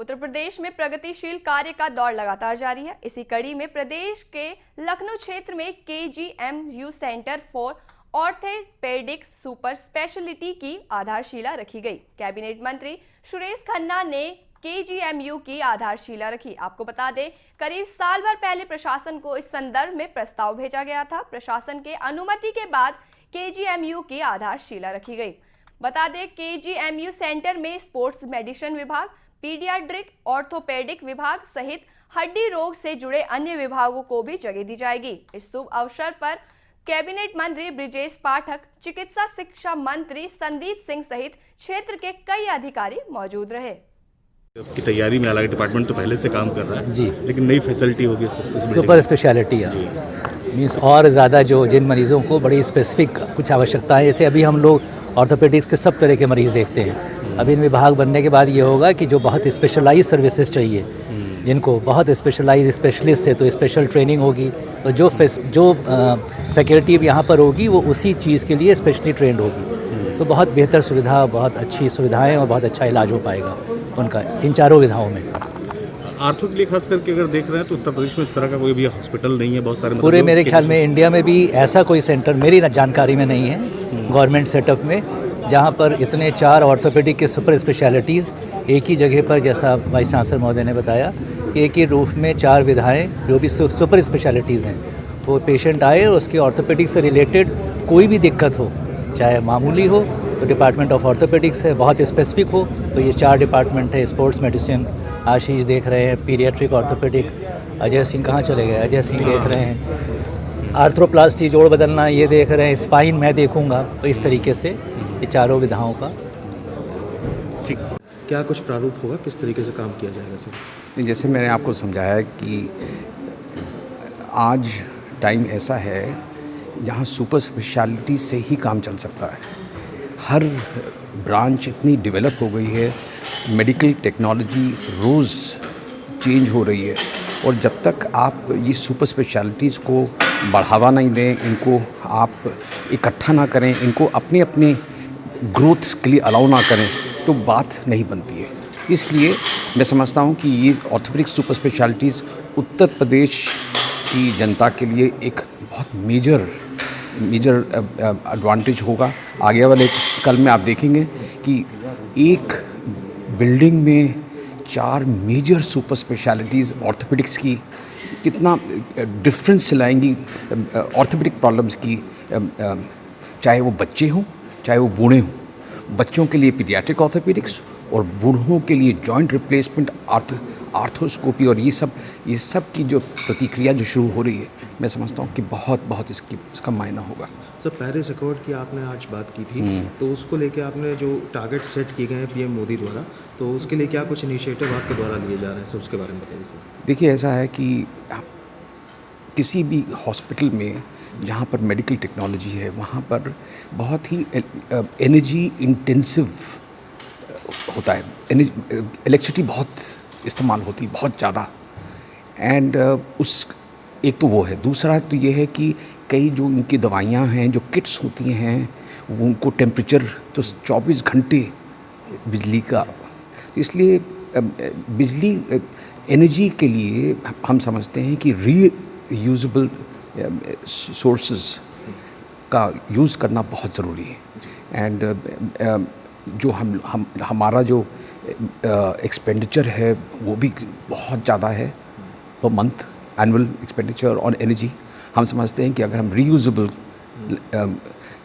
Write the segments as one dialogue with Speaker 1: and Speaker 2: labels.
Speaker 1: उत्तर प्रदेश में प्रगतिशील कार्य का दौर लगातार जारी है। इसी कड़ी में प्रदेश के लखनऊ क्षेत्र में KGMU centre for orthopaedics super speciality की आधारशिला रखी गई। कैबिनेट मंत्री सुरेश खन्ना ने KGMU की आधारशिला रखी। आपको बता दें, करीब साल भर पहले प्रशासन को इस संदर्भ में प्रस्ताव भेजा गया था। प्रशासन के अनुमति के बाद KGMU की आधारशिला रखी गई। बता दें, KGMU सेंटर में स्पोर्ट्स मेडिसिन विभाग, पीडियाट्रिक, ऑर्थोपेडिक विभाग सहित हड्डी रोग से जुड़े अन्य विभागों को भी जगह दी जाएगी। इस शुभ अवसर पर कैबिनेट मंत्री ब्रिजेश पाठक, चिकित्सा शिक्षा मंत्री संदीप सिंह सहित क्षेत्र के कई अधिकारी मौजूद रहे।
Speaker 2: की तैयारी में अलग डिपार्टमेंट तो पहले से काम कर रहा है जी, लेकिन नई फैसिलिटी होगी
Speaker 3: सुपर स्पेशलिटी मीन्स और ज़्यादा जो जिन मरीज़ों को बड़ी स्पेसिफिक कुछ आवश्यकता है, जैसे अभी हम लोग ऑर्थोपेडिक्स के सब तरह के मरीज़ देखते हैं। अभी इन विभाग बनने के बाद ये होगा कि जो बहुत स्पेशलाइज सर्विसेज चाहिए, जिनको बहुत स्पेशलाइज स्पेशलिस्ट है, तो स्पेशल ट्रेनिंग होगी। तो जो फैकल्टी यहाँ पर होगी वो उसी चीज़ के लिए स्पेशली ट्रेंड होगी। तो बहुत बेहतर सुविधा, बहुत अच्छी सुविधाएँ और बहुत अच्छा इलाज हो पाएगा उनका इन चारों विधाओं में।
Speaker 2: आर्थो के लिए खास करके अगर देख रहे हैं तो उत्तर प्रदेश में इस तरह का कोई भी हॉस्पिटल नहीं है। बहुत सारे
Speaker 3: पूरे मेरे ख्याल में इंडिया में भी ऐसा कोई सेंटर मेरी जानकारी में नहीं है गवर्नमेंट सेटअप में, जहाँ पर इतने 4 ऑर्थोपेडिक के सुपर स्पेशलिटीज़ एक ही जगह पर, जैसा वाइस चांसलर महोदय ने बताया, एक ही रूफ में 4 विधाएँ जो भी सुपर स्पेशलिटीज़ हैं, वो पेशेंट आए और उसके ऑर्थोपेडिक से रिलेटेड कोई भी दिक्कत हो, चाहे मामूली हो तो डिपार्टमेंट ऑफ ऑर्थोपेडिक्स है, बहुत स्पेसिफिक हो तो ये 4 डिपार्टमेंट है। स्पोर्ट्स मेडिसिन आशीष देख रहे हैं, पीडियाट्रिक ऑर्थोपेडिक अजय सिंह कहाँ चले गए, अजय सिंह देख रहे हैं, आर्थ्रोप्लास्टी जोड़ बदलना ये देख रहे हैं, स्पाइन मैं देखूंगा। तो इस तरीके से ये चारों विधाओं का
Speaker 2: ठीक। क्या कुछ प्रारूप होगा, किस तरीके से काम किया जाएगा सर?
Speaker 4: जैसे मैंने आपको समझाया कि आज टाइम ऐसा है जहाँ सुपर स्पेशलिटी से ही काम चल सकता है। हर ब्रांच इतनी डेवलप हो गई है, मेडिकल टेक्नोलॉजी रोज़ चेंज हो रही है, और जब तक आप ये सुपर स्पेशलिटीज़ को बढ़ावा नहीं दें, इनको आप इकट्ठा ना करें, इनको अपने अपने ग्रोथ के लिए अलाउ ना करें, तो बात नहीं बनती है। इसलिए मैं समझता हूँ कि ये orthopaedic super specialities Uttar Pradesh की जनता के लिए एक बहुत मेजर एडवांटेज होगा। आगे वाले कल में आप देखेंगे कि एक बिल्डिंग में 4 मेजर सुपर स्पेशलिटीज़ ऑर्थोपेडिक्स की कितना डिफरेंस लाएंगी ऑर्थोपेडिक प्रॉब्लम्स की, चाहे वो बच्चे हों चाहे वो बूढ़े हों। बच्चों के लिए पीडियाट्रिक ऑर्थोपेडिक्स और बूढ़ों के लिए जॉइंट रिप्लेसमेंट, आर्थोस्कोपी, और ये सब की जो प्रतिक्रिया जो शुरू हो रही है, मैं समझता हूँ कि बहुत इसका मायना होगा।
Speaker 2: सर, पेरिस अकॉर्ड की आपने आज बात की थी, तो उसको लेके आपने जो टारगेट सेट किए गए हैं PM मोदी द्वारा, तो उसके लिए क्या कुछ इनिशिएटिव आपके द्वारा लिए जा रहे हैं सर, उसके बारे में बताइए सर।
Speaker 4: देखिए, ऐसा है कि किसी भी हॉस्पिटल में जहाँ पर मेडिकल टेक्नोलॉजी है, वहाँ पर बहुत ही एनर्जी इंटेंसिव होता है, इलेक्ट्रिसिटी बहुत इस्तेमाल होती है, बहुत ज़्यादा। एंड एक तो वो है, दूसरा तो ये है कि कई जो उनकी दवाइयाँ हैं, जो किट्स होती हैं, वो उनको टेम्परेचर तो 24 घंटे बिजली का, इसलिए बिजली एनर्जी के लिए हम समझते हैं कि रीयूजेबल सोर्सेज का यूज़ करना बहुत ज़रूरी है। एंड जो हमारा जो एक्सपेंडिचर है वो भी बहुत ज़्यादा है per month, annual expenditure on energy. हम समझते हैं कि अगर हम रीयूजेबल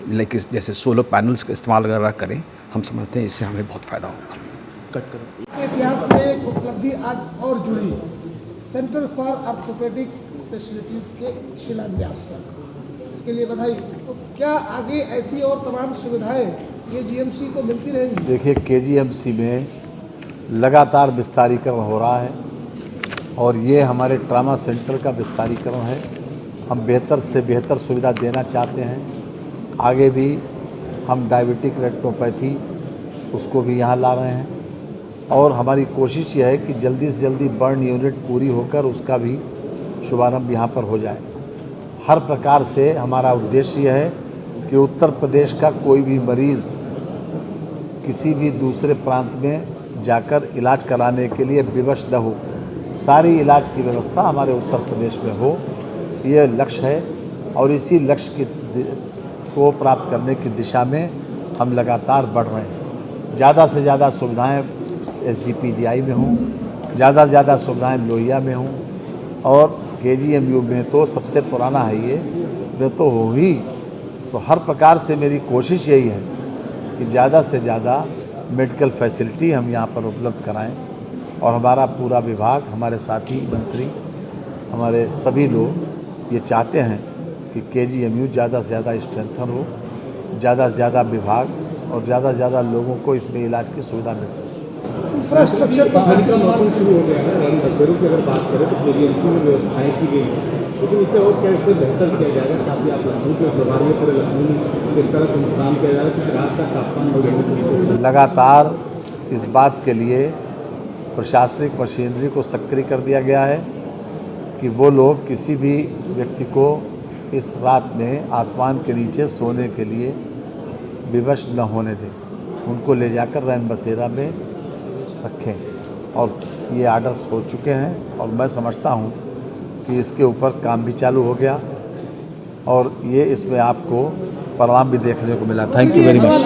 Speaker 4: लाइक जैसे सोलर पैनल्स का इस्तेमाल अगर करें, हम समझते हैं इससे हमें बहुत फ़ायदा होगा।
Speaker 5: इतिहास में एक उपलब्धि आज और जुड़ी, सेंटर फॉर ऑर्थोपेडिक स्पेशलिटीज़ के शिलान्यास पर, इसके लिए बधाई। तो क्या आगे ऐसी और तमाम सुविधाएं KGMC को मिलती रहेंगी?
Speaker 6: देखिए, KGMC में लगातार विस्तारीकरण हो रहा है और ये हमारे ट्रामा सेंटर का विस्तारीकरण है। हम बेहतर से बेहतर सुविधा देना चाहते हैं। आगे भी हम डायबिटिक रेटिनोपैथी उसको भी यहाँ ला रहे हैं, और हमारी कोशिश यह है कि जल्दी से जल्दी बर्न यूनिट पूरी होकर उसका भी शुभारंभ यहाँ पर हो जाए। हर प्रकार से हमारा उद्देश्य यह है कि उत्तर प्रदेश का कोई भी मरीज़ किसी भी दूसरे प्रांत में जाकर इलाज कराने के लिए विवश न हो, सारी इलाज की व्यवस्था हमारे उत्तर प्रदेश में हो, ये लक्ष्य है। और इसी लक्ष्य को प्राप्त करने की दिशा में हम लगातार बढ़ रहे हैं। ज़्यादा से ज़्यादा सुविधाएं SGPGI में हों, ज़्यादा से ज़्यादा सुविधाएं लोहिया में हों, और KGMU में तो सबसे पुराना है ये, वे तो हो ही। तो हर प्रकार से मेरी कोशिश यही है कि ज़्यादा से ज़्यादा मेडिकल फैसिलिटी हम यहाँ पर उपलब्ध कराएं, और हमारा पूरा विभाग, हमारे साथी मंत्री, हमारे सभी लोग ये चाहते हैं कि KGMU ज़्यादा से ज़्यादा स्ट्रेंथन हो, ज़्यादा से ज़्यादा विभाग और ज़्यादा से ज़्यादा लोगों को इसमें इलाज की सुविधा मिल सके।
Speaker 5: इंफ्रास्ट्रक्चर पर
Speaker 7: बारिश का मौसम शुरू हो गया है, रन बसेरों की अगर बात करें तो KGMC में व्यवस्थाएं की गई हैं, लेकिन इसे और कैसे बेहतर किया जाएगा ताकि आप लखनऊ के प्रभारी पूरे लखनऊ में किस तरह से इंतजाम किया जाएगा कि रात का तापमान हो।
Speaker 6: लगातार इस बात के लिए प्रशासनिक मशीनरी को सक्रिय कर दिया गया है कि वो लोग किसी भी व्यक्ति को इस रात में आसमान के नीचे सोने के लिए विवश न होने दें, उनको ले जाकर रैन बसेरा में रखें। और ये आर्डर्स हो चुके हैं, और मैं समझता हूँ कि इसके ऊपर काम भी चालू हो गया, और ये इसमें आपको परिणाम भी देखने को मिला। Thank you very much.